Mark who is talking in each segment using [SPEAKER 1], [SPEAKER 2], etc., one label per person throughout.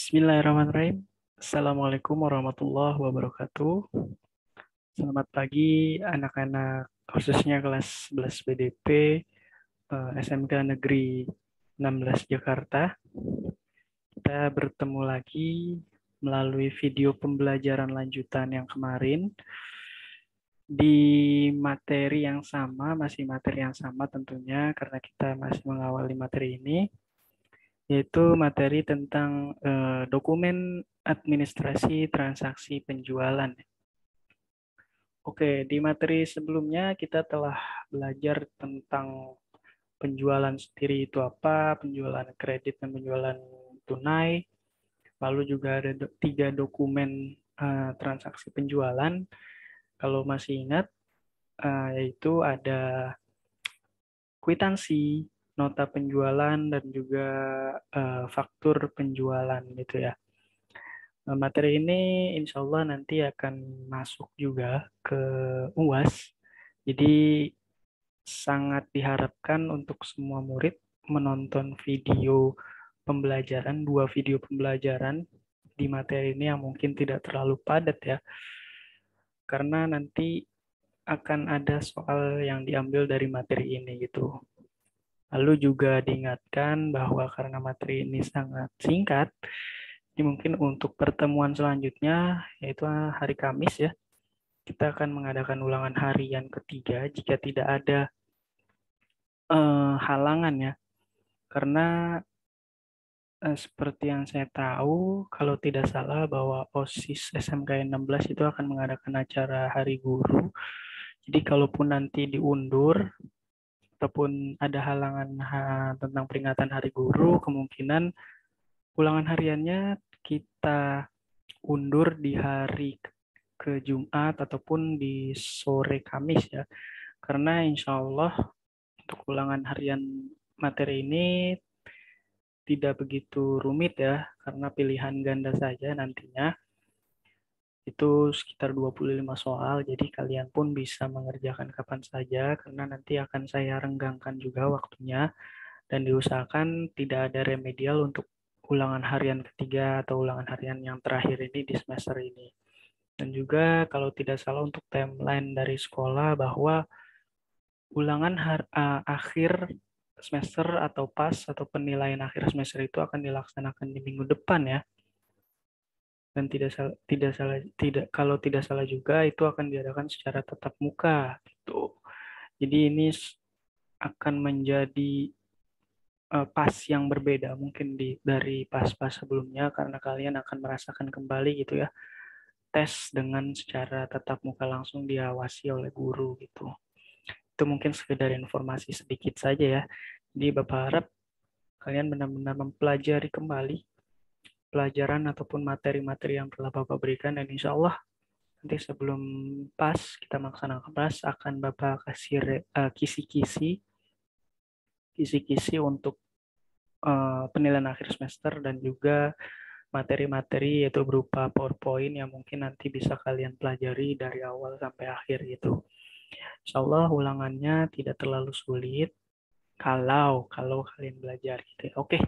[SPEAKER 1] Bismillahirrahmanirrahim. Assalamualaikum warahmatullahi wabarakatuh. Selamat pagi anak-anak khususnya kelas 11 BDP SMK Negeri 16 Jakarta. Kita bertemu lagi melalui video pembelajaran lanjutan yang kemarin di materi yang sama, masih materi yang sama tentunya karena kita masih mengawali materi ini, yaitu materi tentang dokumen administrasi transaksi penjualan. Oke, di materi sebelumnya kita telah belajar tentang penjualan sendiri itu apa, penjualan kredit dan penjualan tunai. Lalu juga ada 3 dokumen transaksi penjualan. Kalau masih ingat, yaitu ada kwitansi, nota penjualan, dan juga faktur penjualan gitu ya. Materi ini insya Allah nanti akan masuk juga ke UAS. Jadi sangat diharapkan untuk semua murid menonton video pembelajaran, 2 video pembelajaran di materi ini yang mungkin tidak terlalu padat ya. Karena nanti akan ada soal yang diambil dari materi ini gitu. Lalu juga diingatkan bahwa karena materi ini sangat singkat, ini mungkin untuk pertemuan selanjutnya, yaitu hari Kamis ya, kita akan mengadakan ulangan harian ketiga jika tidak ada halangan ya. Karena seperti yang saya tahu, kalau tidak salah bahwa OSIS SMK 16 itu akan mengadakan acara Hari Guru. Jadi kalaupun nanti diundur, ataupun ada halangan tentang peringatan Hari Guru, kemungkinan ulangan hariannya kita undur di hari ke Jumat ataupun di sore Kamis ya. Karena insya Allah untuk ulangan harian materi ini tidak begitu rumit ya, karena pilihan ganda saja nantinya. Itu sekitar 25 soal, jadi kalian pun bisa mengerjakan kapan saja, karena nanti akan saya renggangkan juga waktunya, dan diusahakan tidak ada remedial untuk ulangan harian ketiga atau ulangan harian yang terakhir ini di semester ini. Dan juga kalau tidak salah untuk timeline dari sekolah bahwa ulangan akhir semester atau pas atau penilaian akhir semester itu akan dilaksanakan di minggu depan ya. Dan tidak kalau tidak salah juga itu akan diadakan secara tatap muka gitu. Jadi ini akan menjadi pas yang berbeda mungkin dari pas-pas sebelumnya karena kalian akan merasakan kembali gitu ya tes dengan secara tatap muka langsung diawasi oleh guru gitu. Itu mungkin sekedar informasi sedikit saja ya. Jadi Bapak harap kalian benar-benar mempelajari kembali pelajaran ataupun materi-materi yang telah Bapak berikan dan insya Allah nanti sebelum pas kita melaksanakan pas akan Bapak kasih kisi-kisi untuk penilaian akhir semester dan juga materi-materi yaitu berupa PowerPoint yang mungkin nanti bisa kalian pelajari dari awal sampai akhir gitu. Insya Allah ulangannya tidak terlalu sulit kalau kalian belajar gitu. Oke,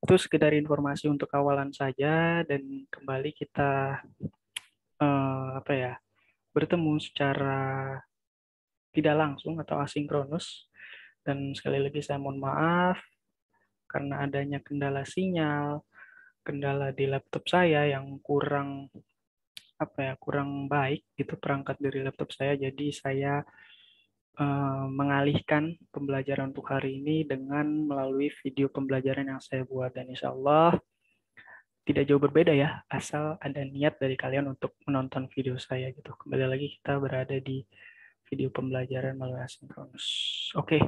[SPEAKER 1] itu sekedar informasi untuk awalan saja dan kembali kita bertemu secara tidak langsung atau asinkronus. Dan sekali lagi saya mohon maaf karena adanya kendala sinyal, kendala di laptop saya yang kurang baik gitu perangkat dari laptop saya. Jadi saya mengalihkan pembelajaran untuk hari ini dengan melalui video pembelajaran yang saya buat dan insya Allah tidak jauh berbeda ya, asal ada niat dari kalian untuk menonton video saya gitu. Kembali lagi kita berada di video pembelajaran melalui asinkronus. Oke,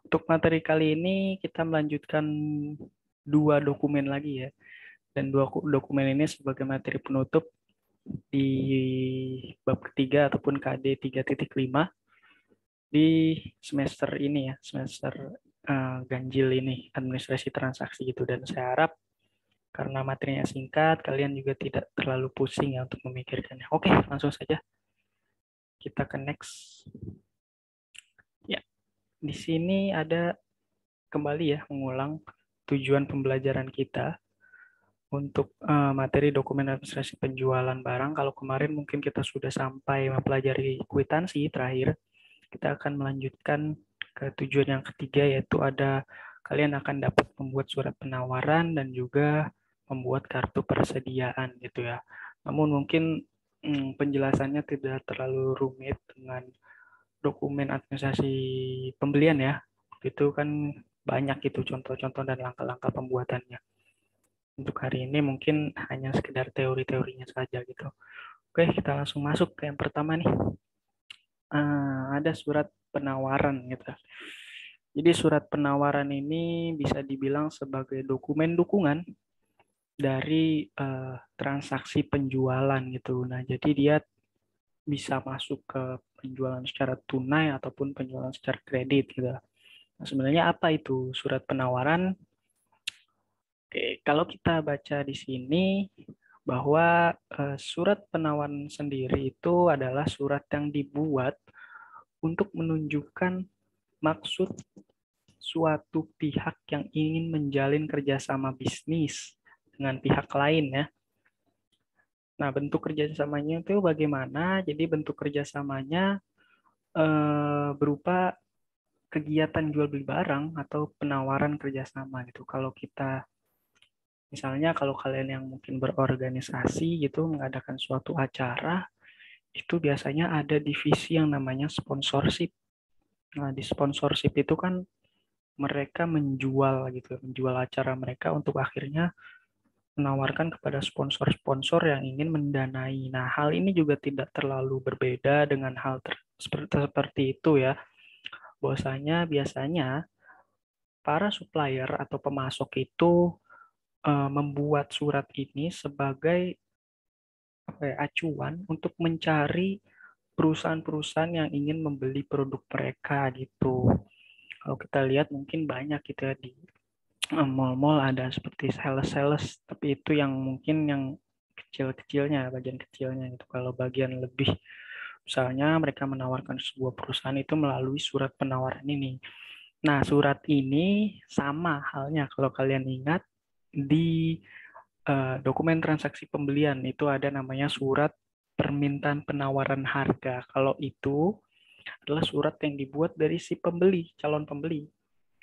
[SPEAKER 1] untuk materi kali ini kita melanjutkan 2 dokumen lagi ya. Dan 2 dokumen ini sebagai materi penutup di bab ketiga ataupun KD 3.5 di semester ini ya, semester ganjil ini, administrasi transaksi gitu. Dan saya harap karena materinya singkat, kalian juga tidak terlalu pusing ya untuk memikirkannya. Oke, langsung saja kita ke next. Ya, di sini ada kembali ya mengulang tujuan pembelajaran kita. Untuk materi dokumen administrasi penjualan barang, kalau kemarin mungkin kita sudah sampai mempelajari kwitansi terakhir, kita akan melanjutkan ke tujuan yang ketiga, yaitu kalian akan dapat membuat surat penawaran dan juga membuat kartu persediaan gitu ya. Namun mungkin penjelasannya tidak terlalu rumit dengan dokumen administrasi pembelian ya. Itu kan banyak itu contoh-contoh dan langkah-langkah pembuatannya. Untuk hari ini mungkin hanya sekedar teori-teorinya saja gitu. Oke, kita langsung masuk ke yang pertama nih. Ada surat penawaran gitu. Jadi surat penawaran ini bisa dibilang sebagai dokumen dukungan dari transaksi penjualan gitu. Nah, jadi dia bisa masuk ke penjualan secara tunai ataupun penjualan secara kredit gitu. Nah, sebenarnya apa itu surat penawaran? Oke, kalau kita baca di sini bahwa surat penawaran sendiri itu adalah surat yang dibuat untuk menunjukkan maksud suatu pihak yang ingin menjalin kerjasama bisnis dengan pihak lain ya. Nah, bentuk kerjasamanya itu bagaimana? Jadi bentuk kerjasamanya berupa kegiatan jual beli barang atau penawaran kerjasama gitu. Kalau kita misalnya kalau kalian yang mungkin berorganisasi gitu mengadakan suatu acara, itu biasanya ada divisi yang namanya sponsorship. Nah, di sponsorship itu kan mereka menjual gitu, menjual acara mereka untuk akhirnya menawarkan kepada sponsor-sponsor yang ingin mendanai. Nah, hal ini juga tidak terlalu berbeda dengan seperti itu ya. Bahwasanya biasanya para supplier atau pemasok itu membuat surat ini sebagai acuan untuk mencari perusahaan-perusahaan yang ingin membeli produk mereka gitu. Kalau kita lihat mungkin banyak gitu ya di mall-mall ada seperti sales-sales, tapi itu yang mungkin yang kecil-kecilnya, bagian kecilnya gitu. Kalau bagian lebih, misalnya mereka menawarkan sebuah perusahaan itu melalui surat penawaran ini. Nah, surat ini sama halnya kalau kalian ingat di dokumen transaksi pembelian itu ada namanya surat permintaan penawaran harga. Kalau itu adalah surat yang dibuat dari si pembeli, calon pembeli,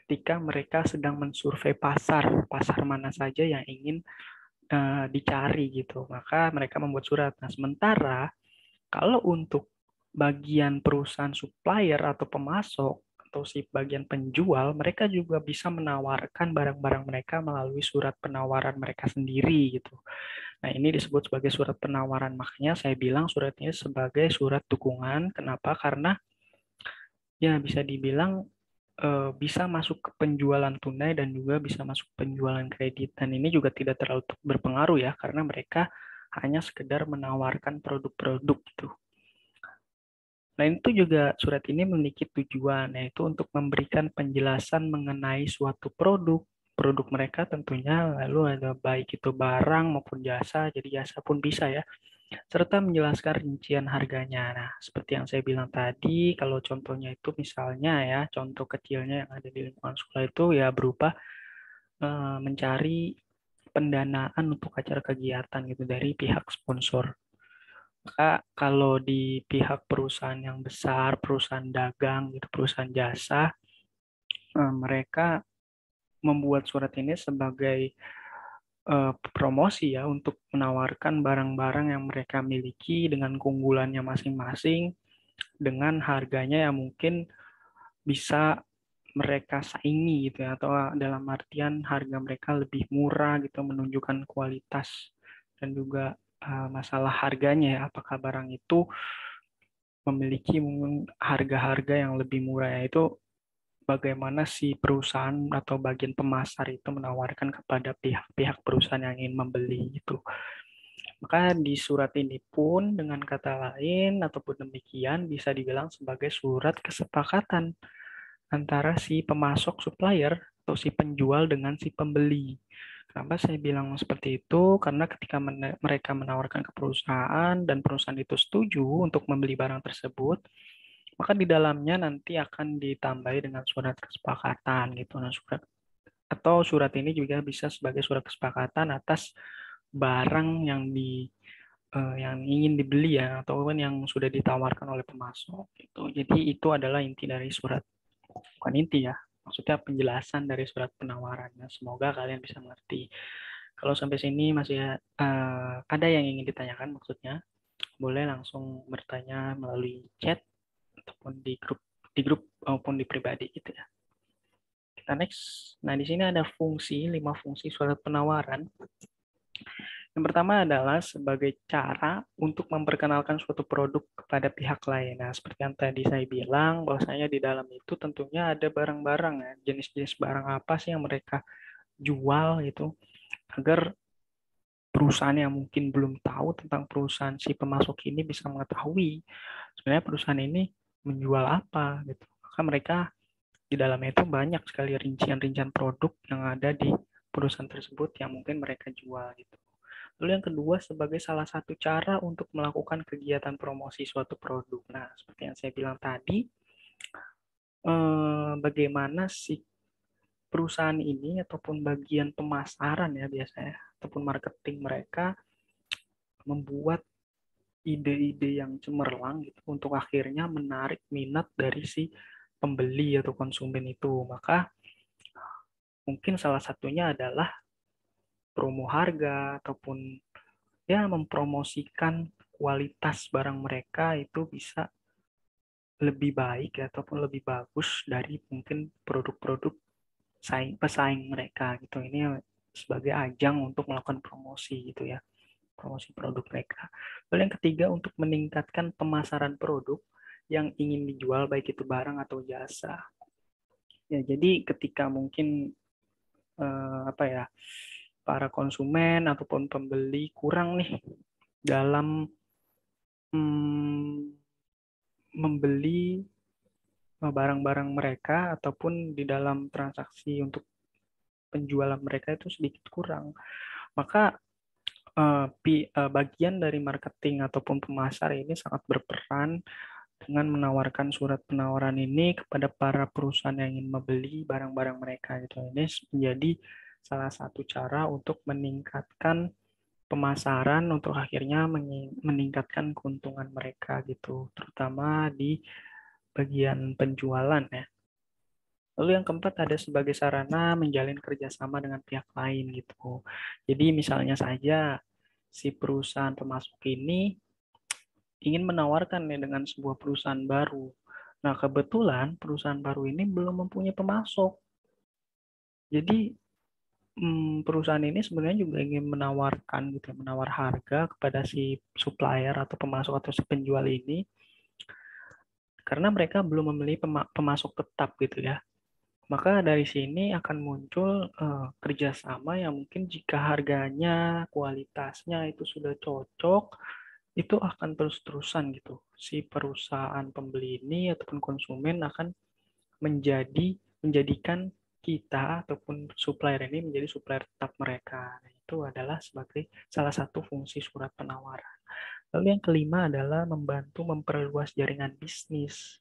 [SPEAKER 1] ketika mereka sedang mensurvei pasar mana saja yang ingin dicari gitu. Maka mereka membuat surat. Nah, sementara kalau untuk bagian perusahaan supplier atau pemasok atau si bagian penjual, mereka juga bisa menawarkan barang-barang mereka melalui surat penawaran mereka sendiri gitu. Nah, ini disebut sebagai surat penawaran. Makanya saya bilang surat ini sebagai surat dukungan. Kenapa? Karena ya bisa dibilang bisa masuk ke penjualan tunai dan juga bisa masuk penjualan kredit. Dan ini juga tidak terlalu berpengaruh ya, karena mereka hanya sekedar menawarkan produk-produk gitu. Nah, itu juga surat ini memiliki tujuan, yaitu untuk memberikan penjelasan mengenai suatu produk mereka tentunya, lalu ada baik itu barang maupun jasa, jadi jasa pun bisa ya, serta menjelaskan rincian harganya. Nah, seperti yang saya bilang tadi, kalau contohnya itu misalnya ya, contoh kecilnya yang ada di lingkungan sekolah itu ya berupa mencari pendanaan untuk acara kegiatan gitu dari pihak sponsor. Maka kalau di pihak perusahaan yang besar, perusahaan dagang, gitu, perusahaan jasa, mereka membuat surat ini sebagai promosi ya untuk menawarkan barang-barang yang mereka miliki dengan keunggulannya masing-masing, dengan harganya yang mungkin bisa mereka saingi gitu ya, atau dalam artian harga mereka lebih murah gitu, menunjukkan kualitas dan juga masalah harganya ya, apakah barang itu memiliki mungkin harga-harga yang lebih murah, yaitu bagaimana si perusahaan atau bagian pemasar itu menawarkan kepada pihak-pihak perusahaan yang ingin membeli itu. Maka di surat ini pun dengan kata lain ataupun demikian bisa dibilang sebagai surat kesepakatan antara si pemasok supplier atau si penjual dengan si pembeli. Kenapa saya bilang seperti itu? Karena ketika mereka menawarkan ke perusahaan dan perusahaan itu setuju untuk membeli barang tersebut, maka di dalamnya nanti akan ditambahi dengan surat kesepakatan gitu. Nah, surat Atau surat ini juga bisa sebagai surat kesepakatan atas barang yang ingin dibeli ya, ataupun yang sudah ditawarkan oleh pemasok gitu. Jadi itu adalah inti dari surat, bukan inti ya, maksudnya penjelasan dari surat penawarannya. Semoga kalian bisa mengerti. Kalau sampai sini masih ada yang ingin ditanyakan maksudnya, boleh langsung bertanya melalui chat ataupun di grup maupun di pribadi gitu ya. Kita next. Nah, di sini ada 5 fungsi surat penawaran. Yang pertama adalah sebagai cara untuk memperkenalkan suatu produk kepada pihak lain. Nah, seperti yang tadi saya bilang, bahwasanya di dalam itu tentunya ada barang-barang ya, jenis-jenis barang apa sih yang mereka jual itu, agar perusahaan yang mungkin belum tahu tentang perusahaan si pemasok ini bisa mengetahui sebenarnya perusahaan ini menjual apa gitu. Maka mereka di dalamnya itu banyak sekali rincian-rincian produk yang ada di perusahaan tersebut yang mungkin mereka jual gitu. Lalu yang kedua sebagai salah satu cara untuk melakukan kegiatan promosi suatu produk. Nah, seperti yang saya bilang tadi, bagaimana si perusahaan ini ataupun bagian pemasaran ya biasanya ataupun marketing mereka membuat ide-ide yang cemerlang gitu untuk akhirnya menarik minat dari si pembeli atau konsumen itu. Maka mungkin salah satunya adalah promo harga ataupun ya mempromosikan kualitas barang mereka itu bisa lebih baik ataupun lebih bagus dari mungkin produk-produk pesaing mereka gitu. Ini sebagai ajang untuk melakukan promosi gitu ya, promosi produk mereka. Lalu yang ketiga untuk meningkatkan pemasaran produk yang ingin dijual baik itu barang atau jasa. Ya, jadi ketika mungkin apa ya, para konsumen ataupun pembeli kurang nih dalam membeli barang-barang mereka ataupun di dalam transaksi untuk penjualan mereka itu sedikit kurang. Maka bagian dari marketing ataupun pemasar ini sangat berperan dengan menawarkan surat penawaran ini kepada para perusahaan yang ingin membeli barang-barang mereka. Gitu. Ini menjadi salah satu cara untuk meningkatkan pemasaran untuk akhirnya meningkatkan keuntungan mereka gitu, terutama di bagian penjualan ya. Lalu yang keempat ada sebagai sarana menjalin kerjasama dengan pihak lain gitu. Jadi misalnya saja si perusahaan pemasok ini ingin menawarkan nih dengan sebuah perusahaan baru. Nah kebetulan perusahaan baru ini belum mempunyai pemasok. Jadi perusahaan ini sebenarnya juga ingin menawarkan gitu, menawar harga kepada si supplier atau pemasok atau si penjual ini karena mereka belum memilih pemasok tetap gitu ya. Maka dari sini akan muncul kerjasama yang mungkin jika harganya, kualitasnya itu sudah cocok, itu akan terus-terusan gitu. Si perusahaan pembeli ini ataupun konsumen akan menjadikan kita ataupun supplier ini menjadi supplier tetap mereka. Nah, itu adalah sebagai salah satu fungsi surat penawaran. Lalu yang kelima adalah membantu memperluas jaringan bisnis.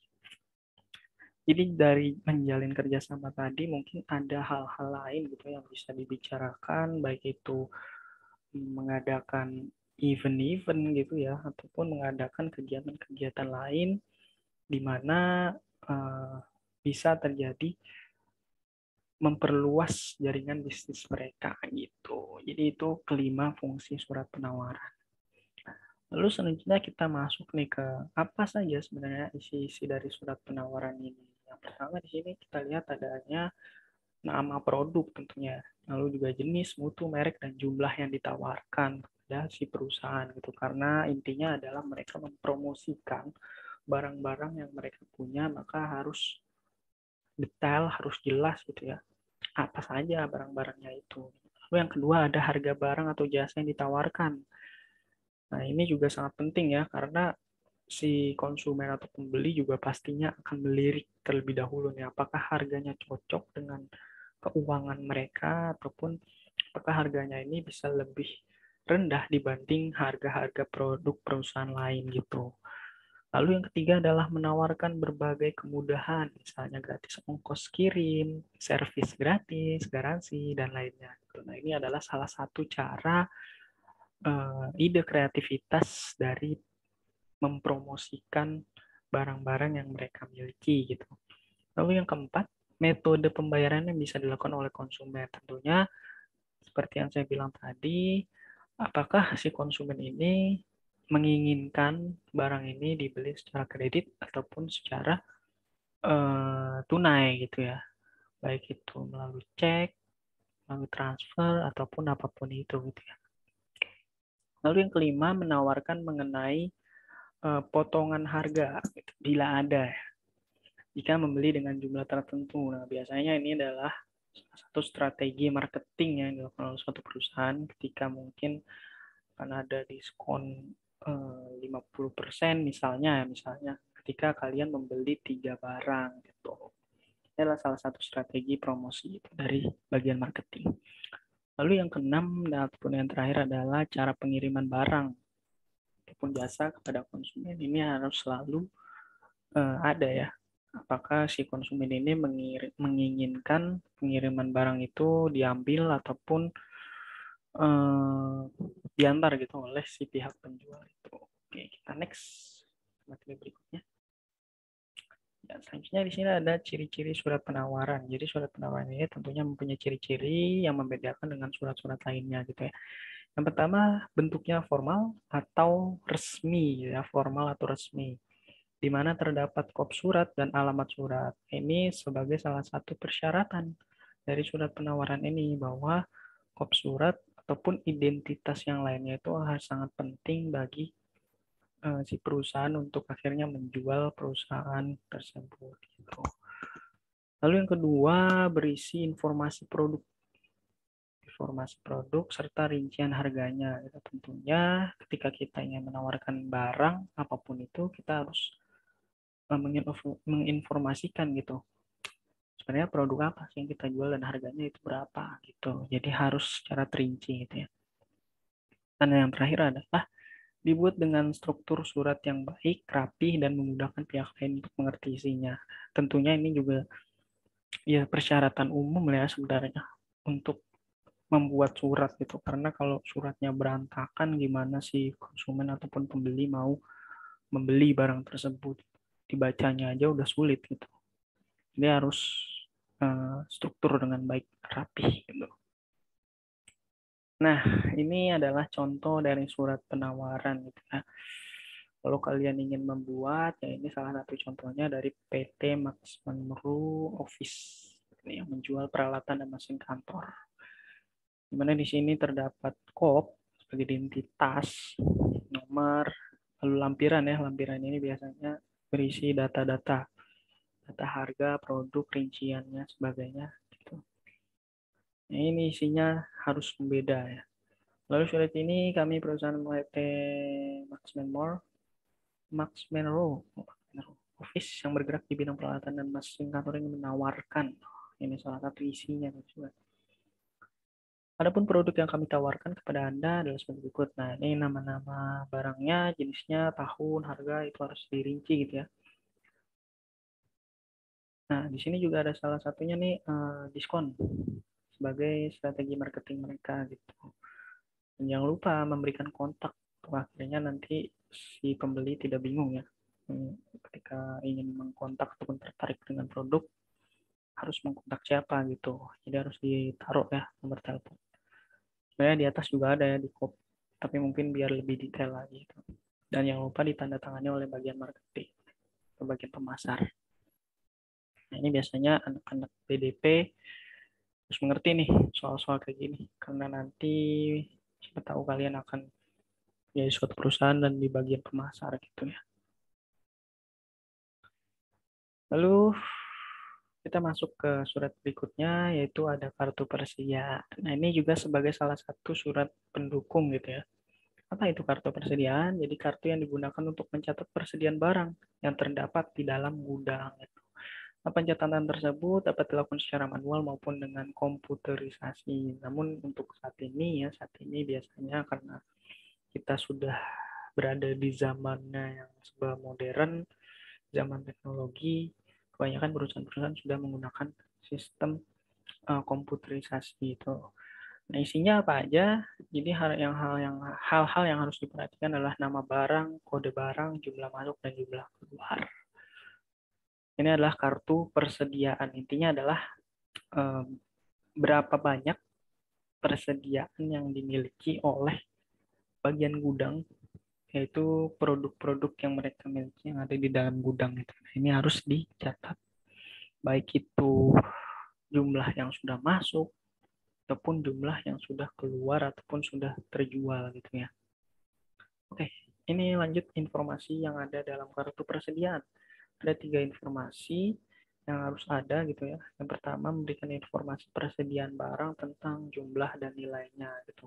[SPEAKER 1] Jadi dari menjalin kerjasama tadi mungkin ada hal-hal lain gitu yang bisa dibicarakan, baik itu mengadakan event-event gitu ya, ataupun mengadakan kegiatan-kegiatan lain di mana bisa terjadi memperluas jaringan bisnis mereka gitu. Jadi itu kelima fungsi surat penawaran. Lalu selanjutnya kita masuk nih ke apa saja sebenarnya isi-isi dari surat penawaran ini. Yang pertama di sini kita lihat adanya nama produk tentunya, lalu juga jenis, mutu, merek, dan jumlah yang ditawarkan kepada si perusahaan gitu. Karena intinya adalah mereka mempromosikan barang-barang yang mereka punya, maka harus detail, harus jelas gitu ya. Apa saja barang-barangnya itu. Lalu yang kedua ada harga barang atau jasa yang ditawarkan. Nah, ini juga sangat penting ya, karena si konsumen atau pembeli juga pastinya akan melirik terlebih dahulu nih, apakah harganya cocok dengan keuangan mereka, ataupun apakah harganya ini bisa lebih rendah dibanding harga-harga produk perusahaan lain gitu. Lalu yang ketiga adalah menawarkan berbagai kemudahan, misalnya gratis ongkos kirim, servis gratis, garansi, dan lainnya. Nah, ini adalah salah satu cara ide kreativitas dari mempromosikan barang-barang yang mereka miliki gitu. Lalu yang keempat, metode pembayaran yang bisa dilakukan oleh konsumen. Tentunya seperti yang saya bilang tadi, apakah si konsumen ini menginginkan barang ini dibeli secara kredit ataupun secara tunai gitu ya. Baik itu melalui cek, melalui transfer, ataupun apapun itu gitu ya. Lalu yang kelima, menawarkan mengenai potongan harga gitu, bila ada ya, jika membeli dengan jumlah tertentu. Nah, biasanya ini adalah salah satu strategi marketing yang dilakukan oleh suatu perusahaan ketika mungkin akan ada diskon 50% misalnya ketika kalian membeli 3 barang gitu. Ini adalah salah satu strategi promosi itu dari bagian marketing. Lalu yang keenam ataupun yang terakhir adalah cara pengiriman barang ataupun jasa kepada konsumen. Ini harus selalu ada ya. Apakah si konsumen ini menginginkan pengiriman barang itu diambil ataupun diantar gitu oleh si pihak penjual itu. Oke, kita next materi berikutnya. Ya, selanjutnya di sini ada ciri-ciri surat penawaran. Jadi surat penawaran ini tentunya mempunyai ciri-ciri yang membedakan dengan surat-surat lainnya gitu ya. Yang pertama, bentuknya formal atau resmi ya, formal atau resmi, di mana terdapat kop surat dan alamat surat. Ini sebagai salah satu persyaratan dari surat penawaran ini bahwa kop surat ataupun identitas yang lainnya itu harus sangat penting bagi si perusahaan untuk akhirnya menjual perusahaan tersebut. Gitu. Lalu yang kedua, berisi informasi produk serta rincian harganya. Gitu. Tentunya ketika kita ingin menawarkan barang apapun itu, kita harus menginformasikan gitu. Sebenarnya produk apa sih yang kita jual dan harganya itu berapa gitu. Jadi harus secara terinci gitu ya. Dan yang terakhir adalah dibuat dengan struktur surat yang baik, rapi, dan memudahkan pihak lain untuk mengerti isinya. Tentunya ini juga ya persyaratan umum ya sebenarnya untuk membuat surat gitu. Karena kalau suratnya berantakan, gimana sih konsumen ataupun pembeli mau membeli barang tersebut? Dibacanya aja udah sulit gitu. Jadi harus struktur dengan baik, rapi gitu. Nah, ini adalah contoh dari surat penawaran gitu ya. Kalau kalian ingin membuat, ya ini salah satu contohnya dari PT Max Menru Office yang menjual peralatan dan mesin kantor. Di mana di sini terdapat kop sebagai identitas, nomor, lalu lampiran ya. Lampiran ini biasanya berisi data-data, data harga, produk, rinciannya, sebagainya. Gitu. Nah, ini isinya harus berbeda ya. Lalu surat ini kami perusahaan PT Max Menro Office yang bergerak di bidang peralatan dan mesin kantor ini menawarkan. Ini salah satu isinya. Adapun produk yang kami tawarkan kepada Anda adalah sebagai berikut. Nah, ini nama-nama barangnya, jenisnya, tahun, harga, itu harus dirinci gitu ya. Nah, di sini juga ada salah satunya nih diskon sebagai strategi marketing mereka gitu. Dan jangan lupa memberikan kontak. Akhirnya nanti si pembeli tidak bingung ya. Ketika ingin mengkontak ataupun tertarik dengan produk, harus mengkontak siapa gitu. Jadi harus ditaruh ya nomor telepon. Sebenarnya di atas juga ada ya di kop, tapi mungkin biar lebih detail lagi. Gitu. Dan yang lupa ditandatangani oleh bagian marketing atau bagian pemasar. Nah, ini biasanya anak-anak BDP harus mengerti nih soal-soal kayak gini. Karena nanti siapa tahu kalian akan jadi suatu perusahaan dan di bagian pemasar gitu ya. Lalu kita masuk ke surat berikutnya, yaitu ada kartu persediaan. Nah, ini juga sebagai salah satu surat pendukung gitu ya. Apa itu kartu persediaan? Jadi kartu yang digunakan untuk mencatat persediaan barang yang terdapat di dalam gudang. Nah, pencatatan tersebut dapat dilakukan secara manual maupun dengan komputerisasi. Namun untuk saat ini biasanya karena kita sudah berada di zamannya yang serba modern, zaman teknologi, kebanyakan perusahaan-perusahaan sudah menggunakan sistem komputerisasi itu. Nah, isinya apa aja? Jadi hal-hal yang harus diperhatikan adalah nama barang, kode barang, jumlah masuk dan jumlah keluar. Ini adalah kartu persediaan. Intinya adalah berapa banyak persediaan yang dimiliki oleh bagian gudang, yaitu produk-produk yang mereka miliki yang ada di dalam gudang itu. Nah, ini harus dicatat. Baik itu jumlah yang sudah masuk ataupun jumlah yang sudah keluar ataupun sudah terjual gitu ya. Oke, ini lanjut informasi yang ada dalam kartu persediaan. Ada 3 informasi yang harus ada gitu ya. Yang pertama memberikan informasi persediaan barang tentang jumlah dan nilainya gitu.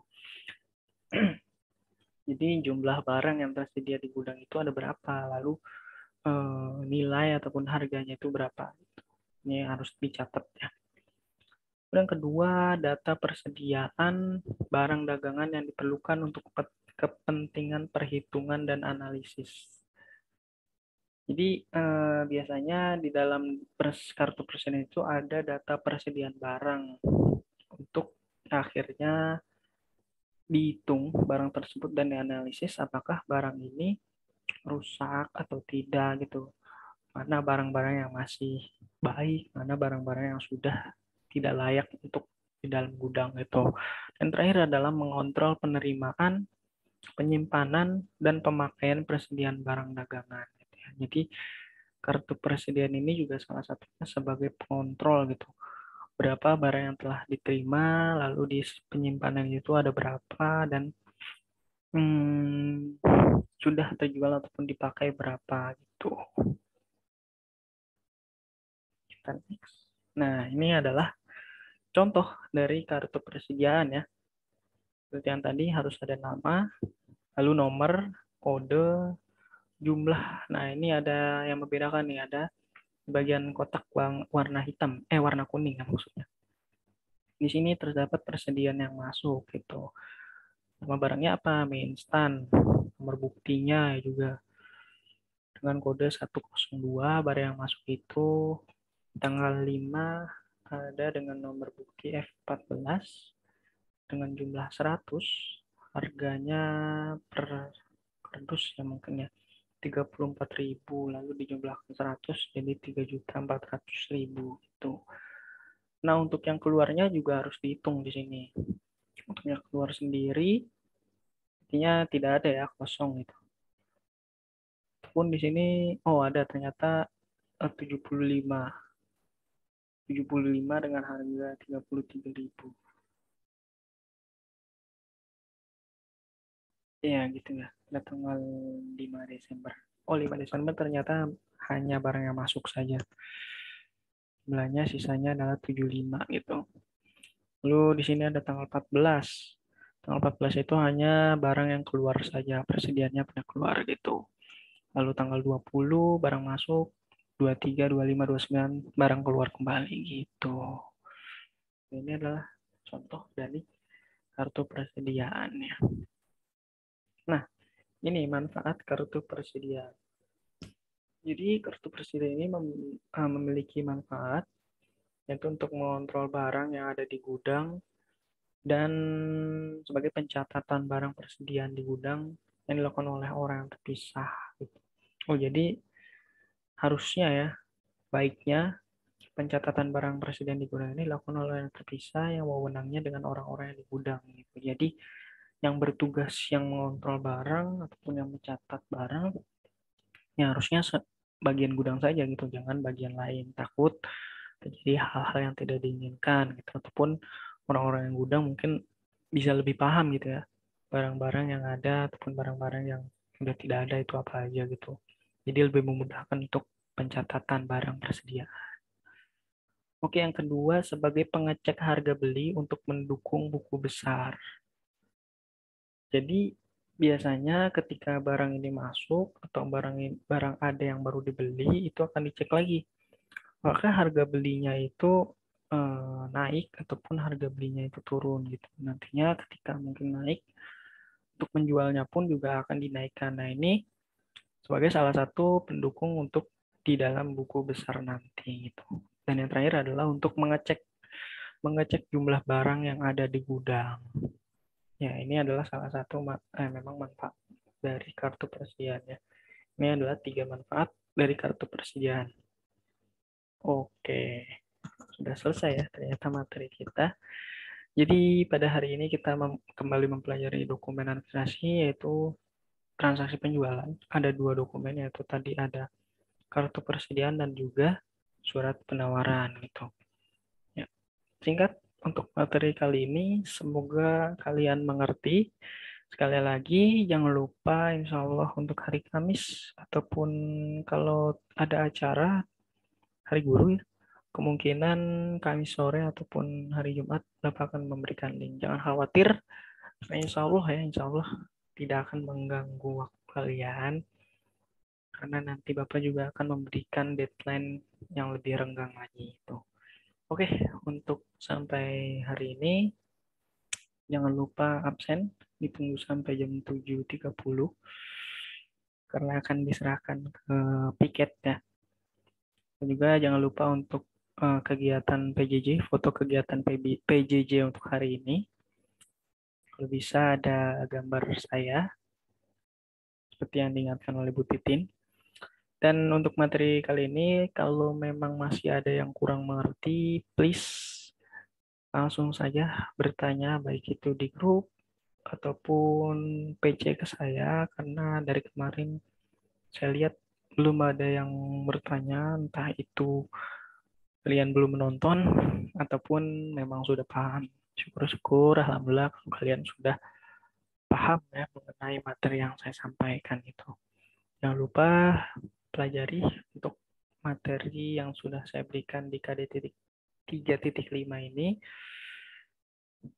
[SPEAKER 1] Jadi jumlah barang yang tersedia di gudang itu ada berapa, lalu nilai ataupun harganya itu berapa. Ini harus dicatat ya. Yang kedua, data persediaan barang dagangan yang diperlukan untuk kepentingan perhitungan dan analisis. Jadi biasanya di dalam kartu persediaan itu ada data persediaan barang untuk akhirnya dihitung barang tersebut dan dianalisis apakah barang ini rusak atau tidak gitu. Mana barang-barang yang masih baik, mana barang-barang yang sudah tidak layak untuk di dalam gudang itu. Dan terakhir adalah mengontrol penerimaan, penyimpanan, dan pemakaian persediaan barang dagangan. Gitu ya. Jadi kartu persediaan ini juga salah satunya sebagai pengontrol gitu. Berapa barang yang telah diterima, lalu di penyimpanan itu ada berapa, dan sudah terjual ataupun dipakai berapa gitu. Kita next. Nah, ini adalah contoh dari kartu persediaan ya. Seperti yang tadi harus ada nama, lalu nomor, kode, jumlah. Nah, ini ada yang membedakan nih, ada bagian kotak warna hitam, warna kuning ya maksudnya. Di sini terdapat persediaan yang masuk gitu. Nama barangnya apa? Mie instan. Nomor buktinya juga dengan kode 102, barang yang masuk itu tanggal 5 ada dengan nomor bukti F14 dengan jumlah 100, harganya per kardus ya mungkin ya 34.000, lalu dijumlahkan 100 jadi 3.400.000 itu. Nah, untuk yang keluarnya juga harus dihitung di sini. Untuk yang keluar sendiri artinya tidak ada ya, kosong itu. Pun di sini ada ternyata 75 dengan harga 33.000. Iya gitu ya. Pada tanggal 5 Desember. 5 Desember ternyata hanya barang yang masuk saja. Jumlahnya sisanya adalah 75 gitu. Lalu di sini ada tanggal 14. Tanggal 14 itu hanya barang yang keluar saja, persediaannya pada keluar gitu. Lalu tanggal 20 barang masuk, 23, 25, 29 barang keluar kembali gitu. Ini adalah contoh dari kartu persediaannya. Nah, ini manfaat kartu persediaan. Jadi kartu persediaan ini memiliki manfaat yaitu untuk mengontrol barang yang ada di gudang dan sebagai pencatatan barang persediaan di gudang yang dilakukan oleh orang yang terpisah. Jadi harusnya ya, baiknya pencatatan barang persediaan di gudang ini dilakukan oleh orang yang terpisah yang wewenangnya dengan orang-orang yang di gudang. Gitu. Jadi yang bertugas yang mengontrol barang ataupun yang mencatat barang, ya harusnya bagian gudang saja gitu, jangan bagian lain. Takut terjadi hal-hal yang tidak diinginkan gitu, ataupun orang-orang yang gudang mungkin bisa lebih paham gitu ya, barang-barang yang ada ataupun barang-barang yang sudah tidak ada itu apa aja gitu. Jadi lebih memudahkan untuk pencatatan barang persediaan. Oke, yang kedua sebagai pengecek harga beli untuk mendukung buku besar. Jadi biasanya ketika barang ini masuk atau barang ada yang baru dibeli itu akan dicek lagi. Apakah harga belinya itu naik ataupun harga belinya itu turun gitu. Nantinya ketika mungkin naik Untuk menjualnya pun juga akan dinaikkan. Nah, ini sebagai salah satu pendukung untuk di dalam buku besar nanti gitu. Dan yang terakhir adalah untuk mengecek jumlah barang yang ada di gudang. Ya, ini adalah salah satu memang manfaat dari kartu persediaan ya. Ini adalah 3 manfaat dari kartu persediaan. Oke, sudah selesai ya ternyata materi kita. Jadi pada hari ini kita kembali mempelajari dokumen administrasi yaitu transaksi penjualan. Ada 2 dokumen yaitu tadi ada kartu persediaan dan juga surat penawaran gitu. Ya, singkat untuk materi kali ini semoga kalian mengerti. Sekali lagi jangan lupa insya Allah untuk hari Kamis ataupun kalau ada acara hari guru ya, kemungkinan Kamis sore ataupun hari Jumat Bapak akan memberikan link. Jangan khawatir, insya Allah ya, insya Allah tidak akan mengganggu waktu kalian karena nanti Bapak juga akan memberikan deadline yang lebih renggang lagi itu. Oke, untuk sampai hari ini jangan lupa absen, ditunggu sampai jam 7.30 karena akan diserahkan ke piket ya. Dan juga jangan lupa untuk kegiatan PJJ, foto kegiatan PJJ untuk hari ini. Kalau bisa ada gambar saya seperti yang diingatkan oleh Bu Titin. Dan untuk materi kali ini, kalau memang masih ada yang kurang mengerti, please langsung saja bertanya, baik itu di grup ataupun PC ke saya, karena dari kemarin saya lihat belum ada yang bertanya, entah itu kalian belum menonton ataupun memang sudah paham. Syukur-syukur, alhamdulillah kalau kalian sudah paham ya mengenai materi yang saya sampaikan itu. Jangan lupa pelajari untuk materi yang sudah saya berikan di KD 3.5 ini,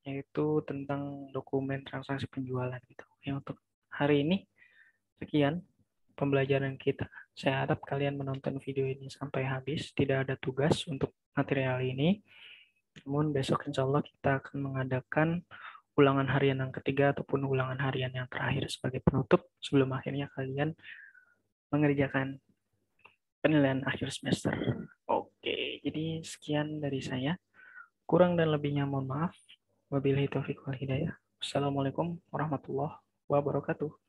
[SPEAKER 1] yaitu tentang dokumen transaksi penjualan gitu. Yang untuk hari ini sekian pembelajaran kita. Saya harap kalian menonton video ini sampai habis. Tidak ada tugas untuk material ini. Namun besok insya Allah kita akan mengadakan ulangan harian yang ketiga ataupun ulangan harian yang terakhir sebagai penutup sebelum akhirnya kalian mengerjakan penilaian akhir semester. Oke, jadi sekian dari saya. Kurang dan lebihnya mohon maaf. Wabillahi taufiq wal hidayah. Wassalamualaikum warahmatullahi wabarakatuh.